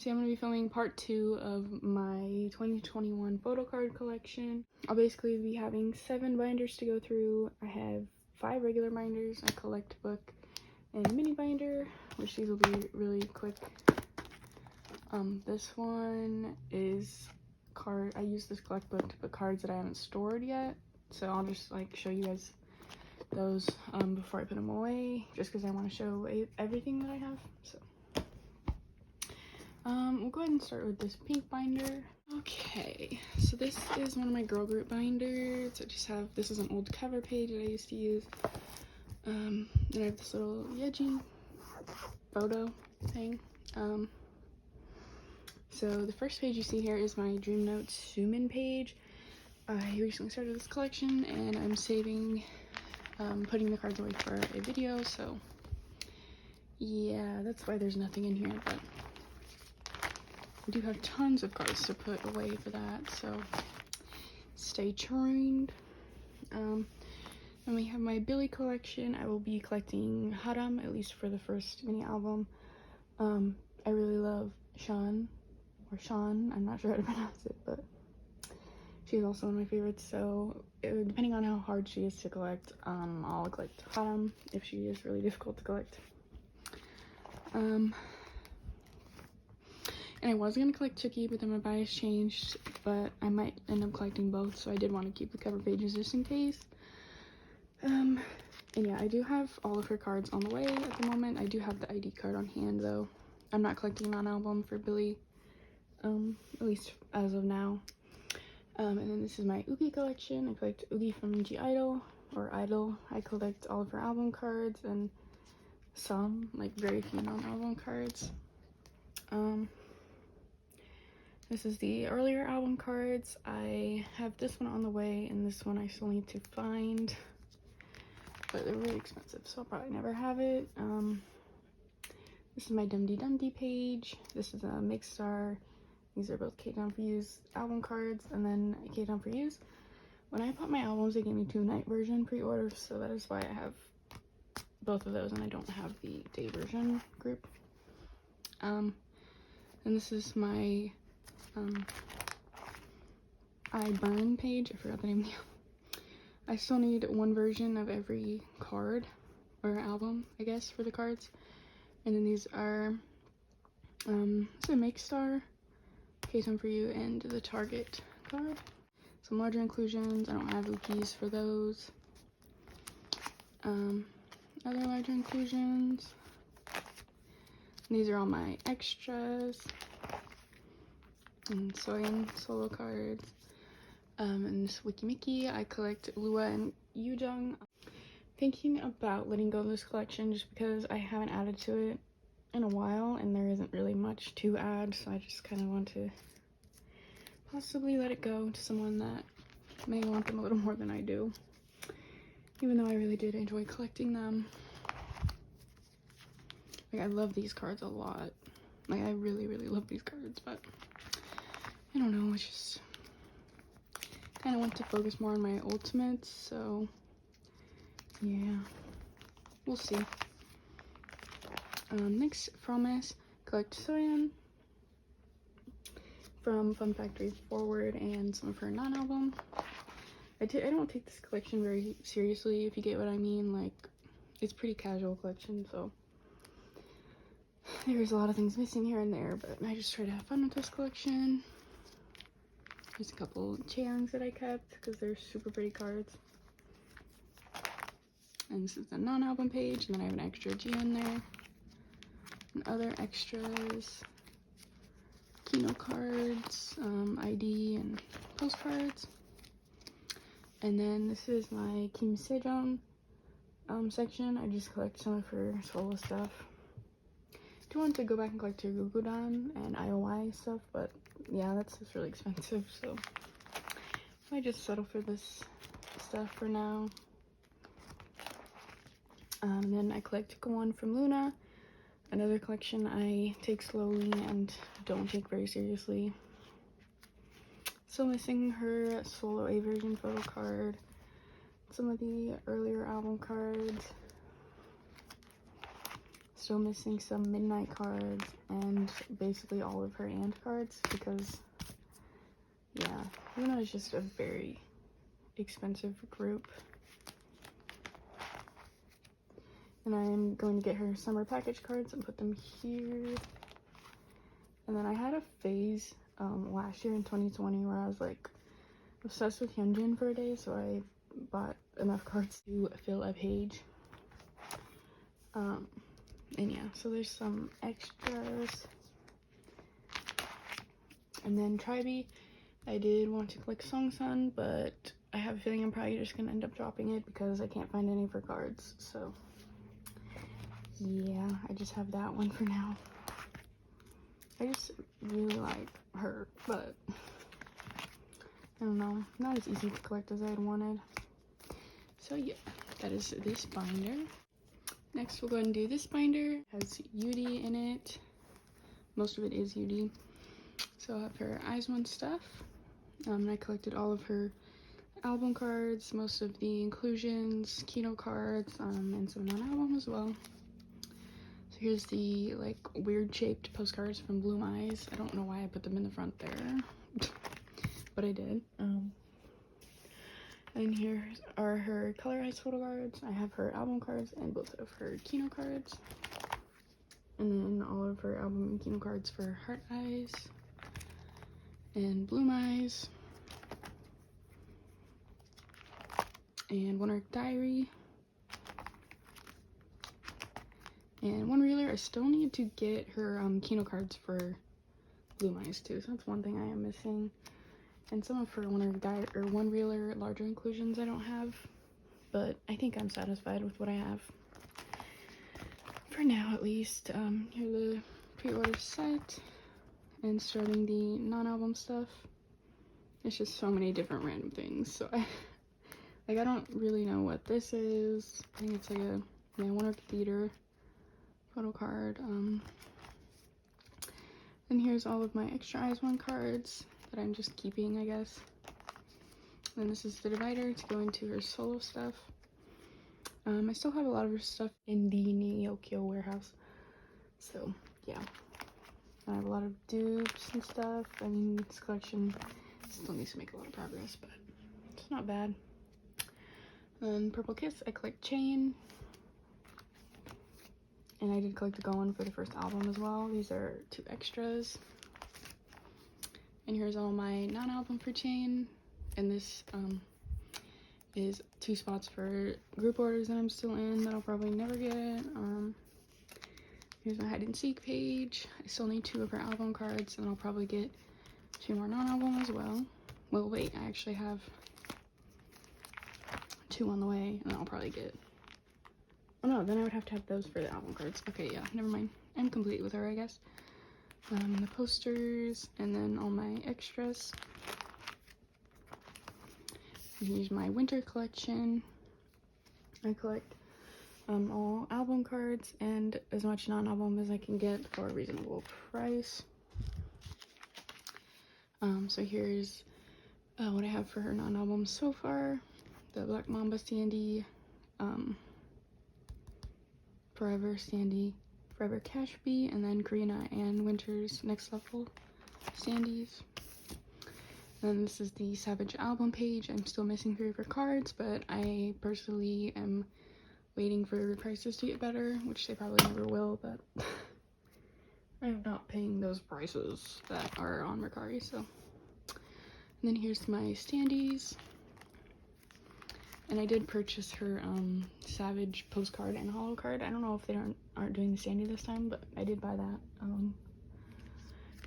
So I'm going to be filming part 2 of my 2021 Photocard collection. I'll basically be having 7 binders to go through. I have 5 regular binders, a collect book, and a mini binder, which these will be really quick. This one is I use this collect book to put cards that I haven't stored yet. So I'll just like show you guys those before I put them away, just because I want to show everything that I have. So we'll go ahead and start with this pink binder. Okay, so this is one of my girl group binders. This is an old cover page that I used to use. And I have this little yeri photo thing. So the first page you see here is my dreamnote Sumin page. I recently started this collection and I'm saving, putting the cards away for a video, so yeah, that's why there's nothing in here, but I do have tons of cards to put away for that, so stay tuned. Then we have my Billie collection. I will be collecting Haram, at least for the first mini album. I really love Sean, I'm not sure how to pronounce it, but she's also one of my favorites, so depending on how hard she is to collect, I'll collect Haram if she is really difficult to collect. And I was going to collect Chucky, but then my bias changed, but I might end up collecting both, so I did want to keep the cover pages just in case. And yeah, I do have all of her cards on the way at the moment. I do have the ID card on hand, though. I'm not collecting non-album for Billie, at least as of now. And then this is my Oogie collection. I collect Oogie from G-Idol, or Idol. I collect all of her album cards and some, like, very few non-album cards. This is the earlier album cards. I have this one on the way, and this one I still need to find, but they're really expensive, so I'll probably never have it. This is my Dum Dee page. This is a Mix Star. These are both K-Down for Use album cards, and then K-Down for Use. When I bought my albums, they gave me 2 night version pre-orders, so that is why I have both of those, and I don't have the day version group. And this is my I Burn page. I forgot the name of the album. I still need 1 version of every card, or album, I guess, for the cards. And then these are it's a Make Star, K-Down for You, and the Target card. Some larger inclusions. I don't have Ookies for those. Other larger inclusions. These are all my extras. And chaeyoung solo cards. And this Wiki Mickey. I collect Lua and Yujung. Thinking about letting go of this collection just because I haven't added to it in a while and there isn't really much to add, so I just kind of want to possibly let it go to someone that may want them a little more than I do, even though I really did enjoy collecting them. Like, I love these cards a lot. Like, I really love these cards, but I don't know, it's just kind of want to focus more on my ultimates, so yeah, we'll see. Next, Promise, collect Soyeon from Fun Factory Forward and some of her non-album. I don't take this collection very seriously, if you get what I mean. Like, it's pretty casual collection, so there's a lot of things missing here and there, but I just try to have fun with this collection. There's a couple chaeyoungs that I kept because they're super pretty cards. And this is the non-album page, and then I have an extra G in there. And other extras, Kino cards, ID, and postcards. And then this is my Kim Sejong section. I just collect some of her solo stuff. I do want to go back and collect her Gugudan and IOI stuff, but yeah, that's just really expensive, so I just settle for this stuff for now. And then I collect one from Luna, another collection I take slowly and don't take very seriously. Still missing her solo A version photo card, some of the earlier album cards, Still missing some midnight cards and basically all of her and cards because, yeah, Luna is just a very expensive group. And I am going to get her summer package cards and put them here. And then I had a phase last year in 2020 where I was like obsessed with Hyunjin for a day, so I bought enough cards to fill a page. And yeah, so there's some extras. And then Tribe, I did want to collect Songsun, but I have a feeling I'm probably just gonna end up dropping it because I can't find any of her cards. So yeah, I just have that one for now. I just really like her, but I don't know, not as easy to collect as I had wanted. So yeah, that is this binder. Next we'll go ahead and do this binder. It has Yuri in it. Most of it is Yuri. So I'll have her IZ*ONE stuff. I collected all of her album cards, most of the inclusions, keynote cards, and some non-album as well. So here's the like weird shaped postcards from Bloom Eyes. I don't know why I put them in the front there, but I did. And here are her colorized photo cards. I have her album cards and both of her keynote cards. And then all of her album and keynote cards for Heart Eyes and Bloom Eyes. And One Arc Diary. And one reeler. I still need to get her keynote cards for Bloom Eyes too, so that's one thing I am missing. And some of her one reeler larger inclusions I don't have, but I think I'm satisfied with what I have for now, at least. Here the pre-order set and starting the non-album stuff. It's just so many different random things, so I don't really know what this is. I think it's like a One Arc Theater photo card. And here's all of my extra IZ*ONE cards that I'm just keeping, I guess. And this is the divider to go into her solo stuff. I still have a lot of her stuff in the Nyokyo warehouse, so yeah. I have a lot of dupes and stuff. I mean, this collection still needs to make a lot of progress, but it's not bad. And Purple Kiss, I collect Chain. And I did collect the Go On for the first album as well. These are 2 extras. And here's all my non-album for Chain. And this is 2 spots for group orders that I'm still in that I'll probably never get. Here's my hide and seek page. I still need 2 of her album cards, and I'll probably get 2 more non-album as well. Well, wait, I actually have 2 on the way, and I'll probably get... Oh no, then I would have to have those for the album cards. Okay, yeah, never mind. I'm complete with her, I guess. The posters, and then all my extras. And here's my winter collection. I collect all album cards and as much non-album as I can get for a reasonable price. So here's what I have for her non-album so far. The Black Mamba Sandy, Forever Sandy, Forever Cashby, and then Karina and Winter's Next Level Sandies. And then this is the Savage album page. I'm still missing 3 of her cards, but I personally am waiting for prices to get better, which they probably never will, but I'm not paying those prices that are on Mercari, so. And then here's my standees. And I did purchase her Savage postcard and holo card. I don't know if they aren't doing the standee this time, but I did buy that.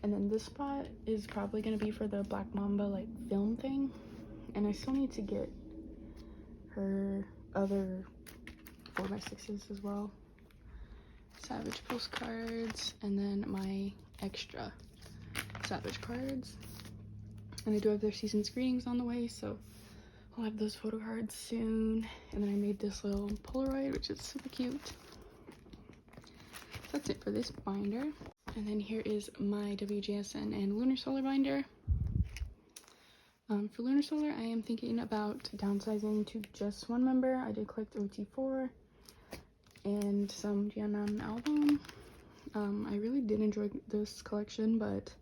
And then this spot is probably gonna be for the Black Mamba like film thing. And I still need to get her other 4x6s as well. Savage postcards, and then my extra Savage cards. And they do have their season's greetings on the way, so I'll have those photo cards soon. And then I made this little Polaroid, which is super cute. So that's it for this binder. And then here is my WJSN and Lunar Solar binder. For Lunar Solar, I am thinking about downsizing to just 1 member. I did collect OT4, and some Jianan album. I really did enjoy this collection, but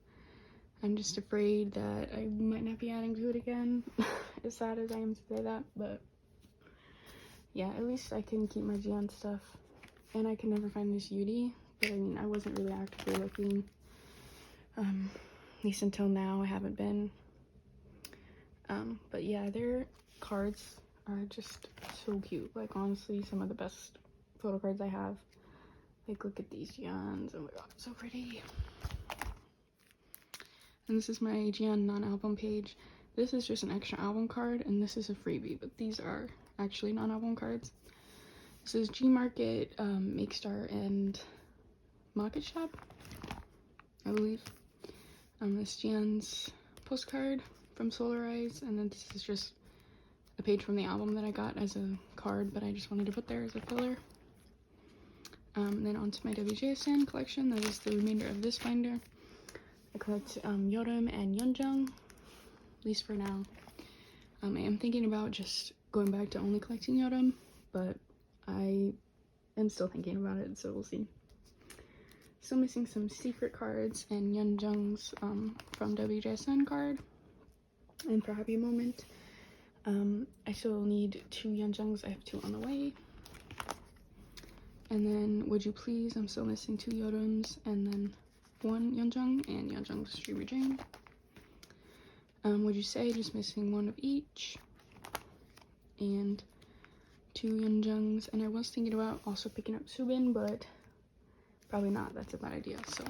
I'm just afraid that I might not be adding to it again. As sad as I am to say that, but yeah, at least I can keep my Jian stuff. And I can never find this yuri, but I mean, I wasn't really actively looking. At least until now, I haven't been. But yeah, their cards are just so cute. Like, honestly, some of the best photo cards I have. Like, look at these Jians. Oh my god, so pretty. And this is my Jian non-album page. This is just an extra album card, and this is a freebie, but these are actually non-album cards. This is G Market, Make Star, and Market Shop, I believe. This Jian's postcard from Solarize, and then this is just a page from the album that I got as a card, but I just wanted to put there as a filler. Then onto my WJSN collection. That is the remainder of this binder. I collect Yorum and Yeonjung, at least for now. I am thinking about just going back to only collecting Yorum, but I am still thinking about it, so we'll see. Still missing some secret cards and Yeonjung's from WJSN card. And for Happy Moment, I still need 2 Yeonjungs. I have 2 on the way. And then Would You Please, I'm still missing 2 Yorums, and then 1 Yeonjung and Yeonjung's Street Dream. Would You Say, just missing 1 of each, and 2 Yeonjungs. And I was thinking about also picking up Subin, but probably not. That's a bad idea. So,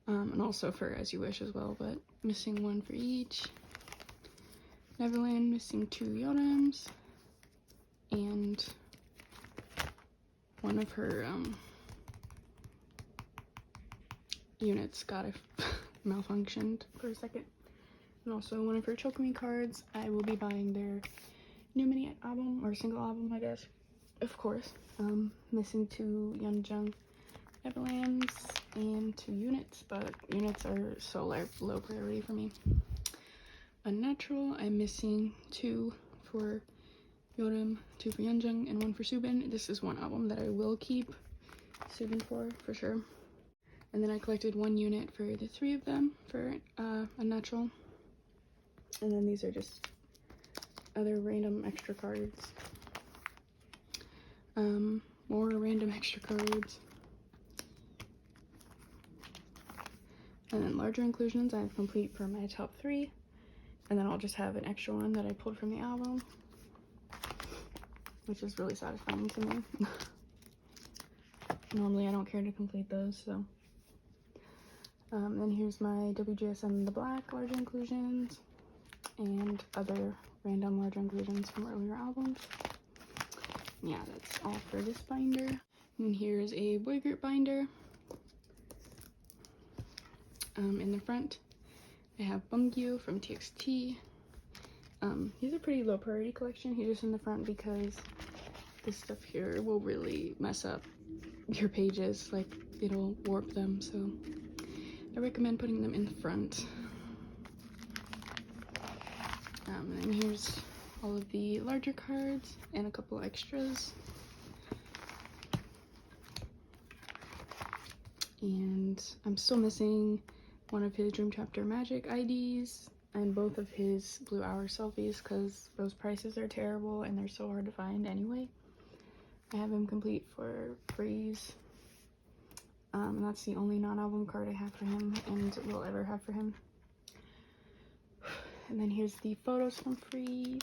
and also for As You Wish as well, but missing 1 for each. Neverland, missing 2 Yorums, and 1 of her units got malfunctioned for a second. And also 1 of her Choke Me cards. I will be buying their new mini album, or single album, I guess. Of course. Missing 2 Yeonjung Neverlands and 2 units, but units are so low priority for me. Unnatural, I'm missing 2 for Yorum, 2 for Yeonjung, and 1 for Subin. This is 1 album that I will keep Subin for sure. And then I collected 1 unit for the 3 of them for Unnatural. And then these are just other random extra cards. More random extra cards. And then larger inclusions I have complete for my top 3. And then I'll just have an extra one that I pulled from the album, which is really satisfying to me. Normally I don't care to complete those, so. Then here's my WJSN The Black larger inclusions and other random larger inclusions from earlier albums. Yeah, that's all for this binder. And here's a boy group binder. In the front, I have Bumgyu from TXT. He's a pretty low priority collection. He's just in the front because this stuff here will really mess up your pages. Like, it'll warp them, so I recommend putting them in the front. And then here's all of the larger cards and a couple extras. And I'm still missing 1 of his Dream Chapter Magic IDs and both of his Blue Hour selfies because those prices are terrible and they're so hard to find anyway. I have him complete for Freeze. And that's the only non-album card I have for him and will ever have for him. And then here's the photos from Freeze.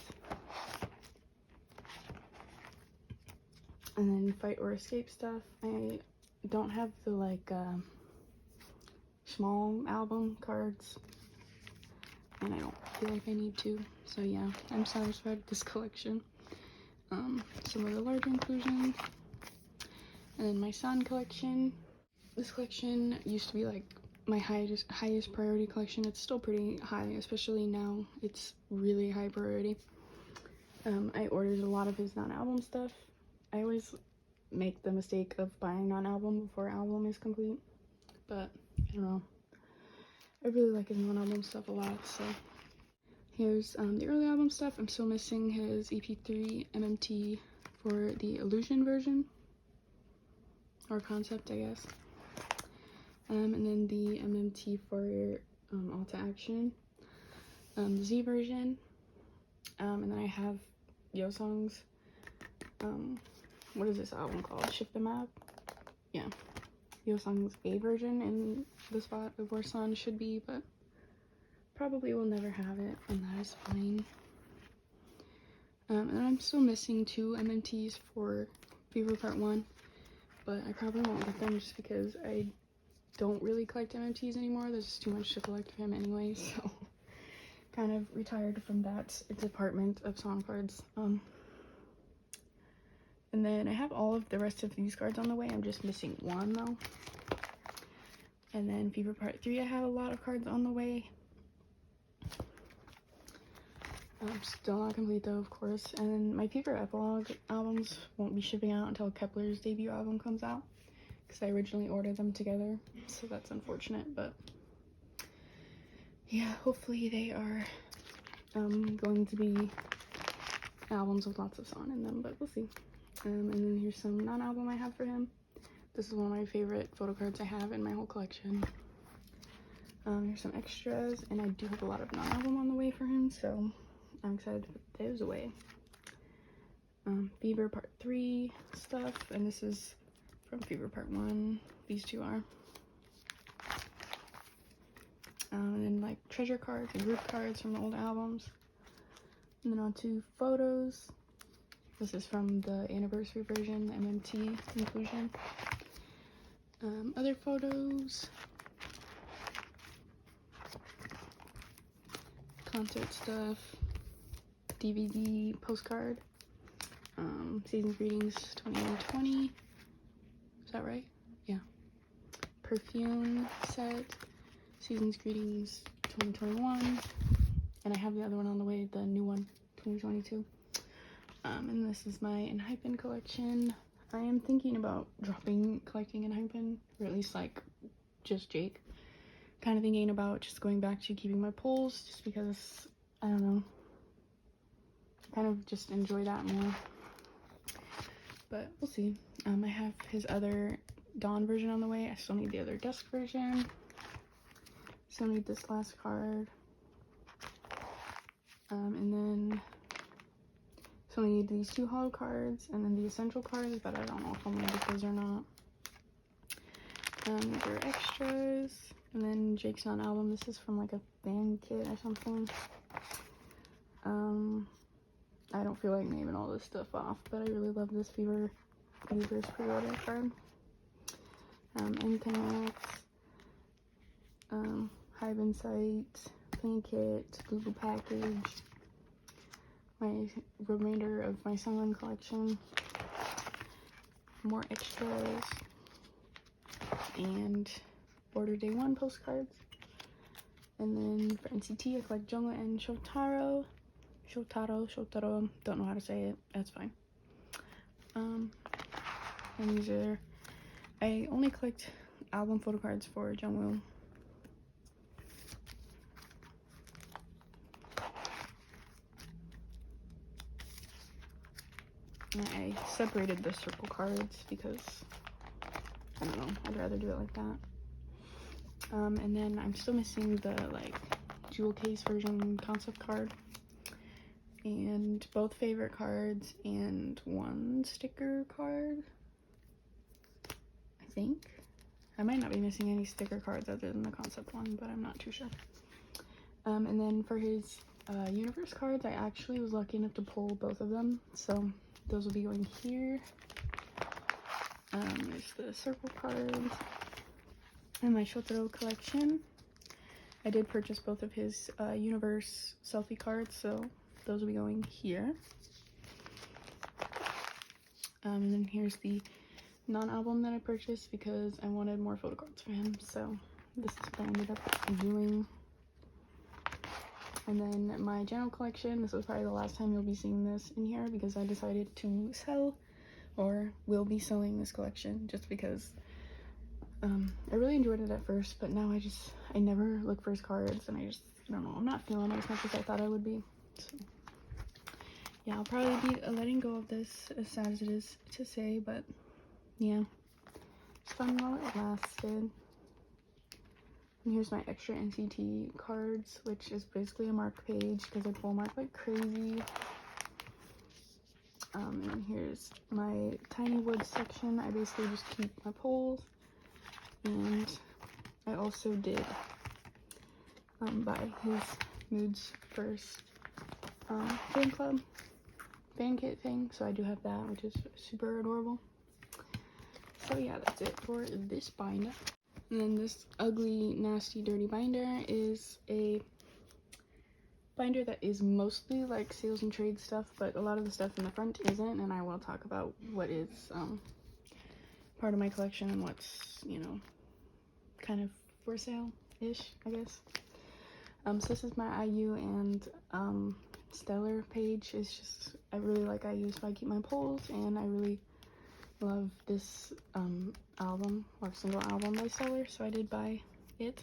And then Fight or Escape stuff. I don't have the like small album cards, and I don't feel like I need to. So yeah, I'm satisfied with this collection. Some of the larger inclusions. And then my Sun collection. This collection used to be like my highest priority collection. It's still pretty high, especially now. It's really high priority. I ordered a lot of his non-album stuff. I always make the mistake of buying non-album before album is complete, but I don't know. I really like his non-album stuff a lot, so. Here's the early album stuff. I'm still missing his EP3 MMT for the Illusion version, or concept, I guess. And then the MMT for Alta Action, the Z version. And then I have Yeosang's, what is this album called? Ship Them Up? Yeah. Yeosang's A version in the spot of where Sun should be, but probably will never have it, and that is fine. And I'm still missing 2 MMTs for Fever Part 1, but I probably won't get them just because I don't really collect MMTs anymore. There's just too much to collect for him anyway, so kind of retired from that department of song cards. And then I have all of the rest of these cards on the way. I'm just missing 1 though. And then Fever Part 3, I have a lot of cards on the way. Still not complete though, of course. And then my Fever Epilogue albums won't be shipping out until Kepler's debut album comes out, because I originally ordered them together, so that's unfortunate. But yeah, hopefully they are going to be albums with lots of Sun in them, but we'll see. And then here's some non-album I have for him. This is one of my favorite photo cards I have in my whole collection. Here's some extras, and I do have a lot of non-album on the way for him, so I'm excited to put those away. Fever Part 3 stuff, and this is from Fever Part 1. These 2 are. And then like treasure cards and group cards from the old albums. And then on to photos. This is from the anniversary version, the MMT inclusion. Other photos. Concert stuff. DVD postcard. Season Greetings 2020. Is that right? Yeah. Perfume set. Season's Greetings 2021. And I have the other one on the way, the new one, 2022. And this is my Enhypen collection. I am thinking about collecting Enhypen, or at least like just Jake. Kind of thinking about just going back to keeping my polls, just because, I don't know, kind of just enjoy that more. But we'll see. I have his other Dawn version on the way. I still need the other Dusk version. Still need this last card. And then still need these 2 holo cards, and then the essential cards, but I don't know if I'm gonna get those or not. These are extras. And then Jake's non-album. This is from like a fan kit or something. I don't feel like naming all this stuff off, but I really love this Fever's pre-order card. Anything else? Hive Insight, fan kit, Google package, my remainder of my Sunrun collection, more extras, and Border Day 1 postcards. And then for NCT, I collect Jungwoo and Shotaro, don't know how to say it, that's fine. And these are, I only collect album photo cards for Jungwoo. I separated the circle cards because, I don't know, I'd rather do it like that. And then I'm still missing the like jewel case version concept card, and both favorite cards, and 1 sticker card, I think. I might not be missing any sticker cards other than the concept one, but I'm not too sure. And then for his universe cards, I actually was lucky enough to pull both of them, so those will be going here. There's the circle cards and my Shotaro collection. I did purchase both of his universe selfie cards, so those will be going here. And then here's the non-album that I purchased because I wanted more photo cards for him, so this is what I ended up doing. And then my general collection, this was probably the last time you'll be seeing this in here because I decided to sell, or will be selling this collection, just because I really enjoyed it at first, but now I never look for his cards, and I don't know, I'm not feeling it as much as I thought I would be. So yeah, I'll probably be letting go of this, as sad as it is to say, but yeah, it's fun while it lasted. And here's my extra NCT cards, which is basically a mark page because I pull mark like crazy. And here's my tiny wood section. I basically just keep my poles, and I also did buy his Moods First fan club fan kit thing, so I do have that, which is super adorable. So yeah, that's it for this binder. And then this ugly, nasty, dirty binder is a binder that is mostly like sales and trade stuff, but a lot of the stuff in the front isn't, and I will talk about what is part of my collection and what's, you know, kind of for sale-ish, I guess. So this is my IU and Stellar page. It's just, I really like IU, so I keep my poles, and I really love this album, or single album by Solar, so I did buy it.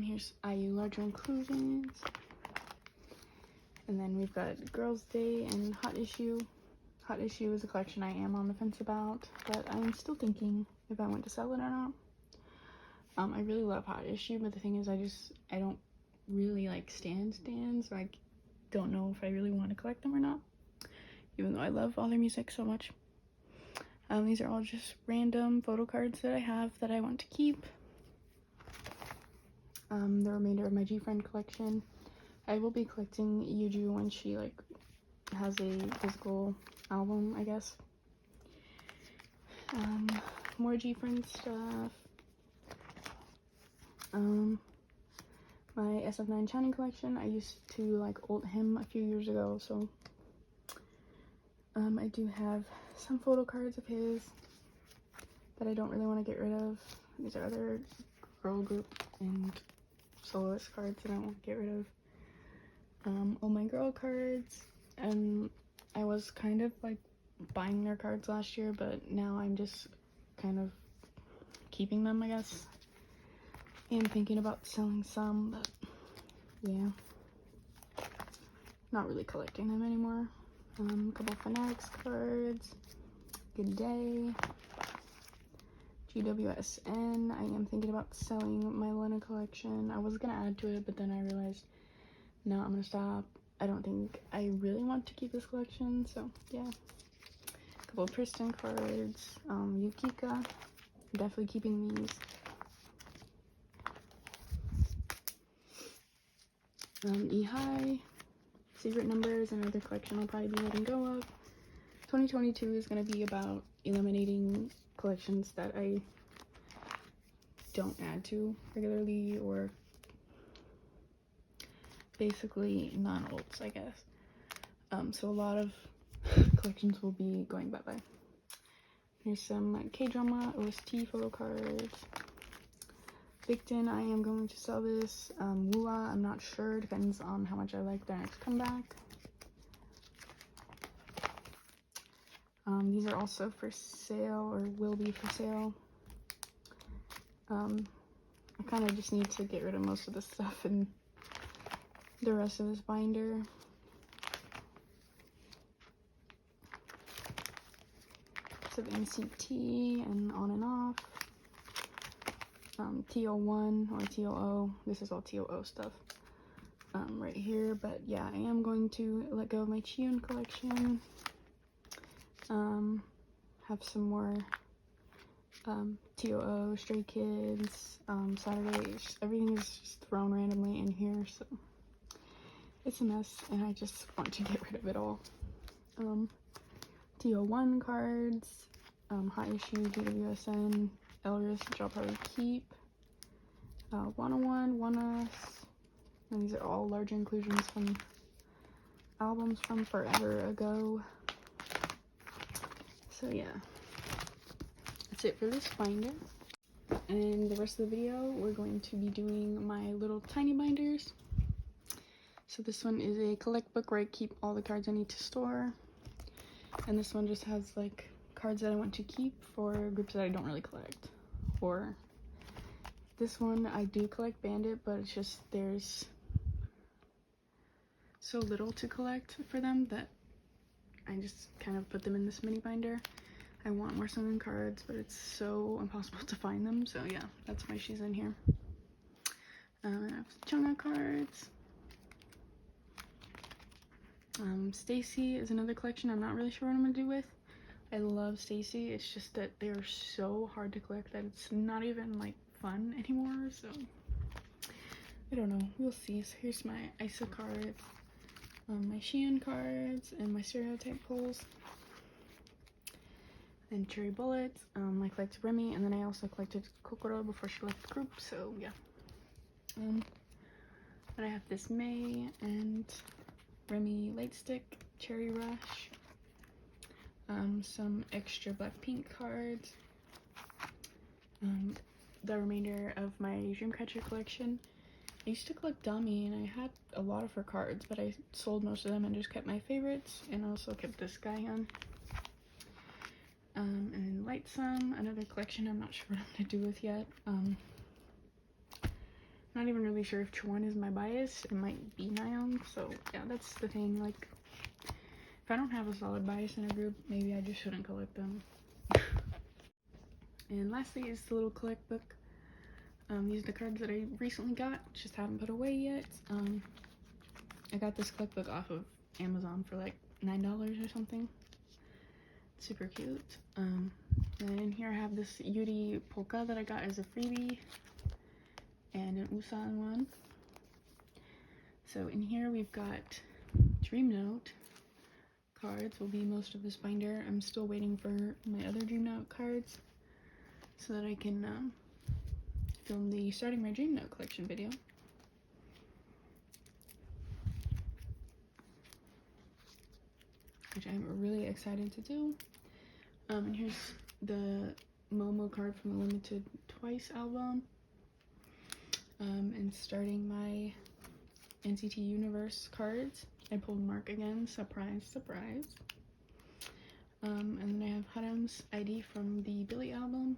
Here's IU Larger Inclusions, and then we've got Girls' Day and Hot Issue. Hot Issue is a collection I am on the fence about, but I'm still thinking if I want to sell it or not. I really love Hot Issue, but the thing is I don't really like stands, so I don't know if I really want to collect them or not, even though I love all their music so much. These are all just random photo cards that I have that I want to keep. The remainder of my G-Friend collection. I will be collecting Yuju when she like has a physical album, I guess. More G-Friend stuff. My SF9 Channing collection. I used to like ult him a few years ago, so I do have some photo cards of his that I don't really want to get rid of. These are other girl group and soloist cards that I won't get rid of. All my girl cards, and I was kind of like buying their cards last year, but now I'm just kind of keeping them, I guess, and thinking about selling some, but yeah, not really collecting them anymore. A couple Fanatics cards, Good Day, WJSN. I am thinking about selling my Lena collection. I was gonna add to it, but then I realized, no, I'm gonna stop. I don't think I really want to keep this collection, so yeah. A couple of Tristan cards, Yukika, definitely keeping these. Ehigh, Secret Numbers, another collection I'll probably be letting go of. 2022 is going to be about eliminating collections that I don't add to regularly, or basically non-ults, I guess. So a lot of collections will be going bye-bye. Here's some K-drama OST photo cards. Victon, I am going to sell this. Woola, I'm not sure, depends on how much I like their next comeback. These are also for sale, or will be for sale. I kind of just need to get rid of most of the stuff in the rest of this binder. So NCT and On and Off. TO1 or TOO. This is all TOO stuff right here, but yeah, I am going to let go of my chaeyoung collection. Have some more TOO, Stray Kids, Saturday. Everything is just thrown randomly in here, so it's a mess, and I just want to get rid of it all. TO1 cards, Hot Issue, WJSN, Elris, which I'll probably keep. 101, One Us, and these are all larger inclusions from albums from forever ago. So yeah, that's it for this binder. And the rest of the video, we're going to be doing my little tiny binders. So this one is a collect book where I keep all the cards I need to store. And this one just has like cards that I want to keep for groups that I don't really collect. Or this one, I do collect Bandit, but it's just there's so little to collect for them that I just kind of put them in this mini binder. I want more sewing cards, but it's so impossible to find them, so yeah, that's why she's in here. I have chaeyoung cards. Stacy is another collection I'm not really sure what I'm gonna do with. I love Stacy, it's just that they're so hard to collect that it's not even like fun anymore, so I don't know, we'll see. So here's my itzy cards, my Shein cards, and my stereotype pulls, and cherry bullets. I collected Remy, and then I also collected Kokoro before she left the group, so yeah. Then I have this May and Remy light stick, cherry rush, some extra Blackpink cards, the remainder of my Dreamcatcher collection. I used to collect Dami and I had a lot of her cards, but I sold most of them and just kept my favorites, and also kept this Chaeyoung. And then Lightsum, another collection I'm not sure what I'm gonna do with yet. Not even really sure if Chuan is my bias. It might be Nayeon, so yeah, that's the thing. Like, if I don't have a solid bias in a group, maybe I just shouldn't collect them. And lastly is the little collect book. These are the cards that I recently got, just haven't put away yet. I got this collect book off of Amazon for like $9 or something. Super cute. And in here I have this Yuri polka that I got as a freebie, and an Usan one. So in here we've got Dreamnote cards, will be most of this binder. I'm still waiting for my other Dreamnote cards so that I can film the starting my Dreamnote collection video. Which I'm really excited to do. And here's the Momo card from the Limited Twice album. And starting my NCT Universe cards. I pulled Mark again, surprise, surprise. And then I have Haram's ID from the Billy album.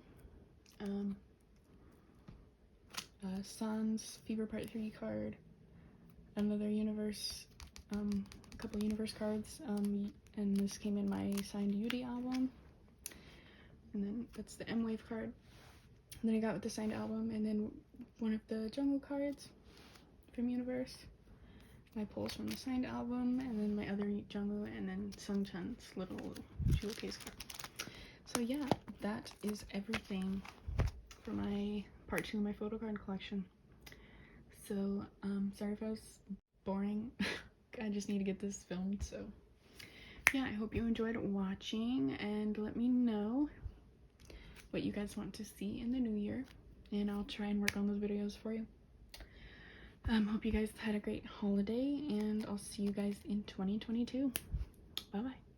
San's Fever Part 3 card. Another Universe, a couple Universe cards. And this came in my signed Yuri album. And then that's the M-Wave card. And then I got with the signed album, and then one of the Jungle cards from Universe. My pulls from the signed album, and then my other Jungle, and then Sungchan's little jewel case card. So yeah, that is everything for my part 2 of my Photocard collection. So sorry if I was boring. I just need to get this filmed. So yeah, I hope you enjoyed watching, and let me know what you guys want to see in the new year, and I'll try and work on those videos for you. Hope you guys had a great holiday, and I'll see you guys in 2022. Bye bye.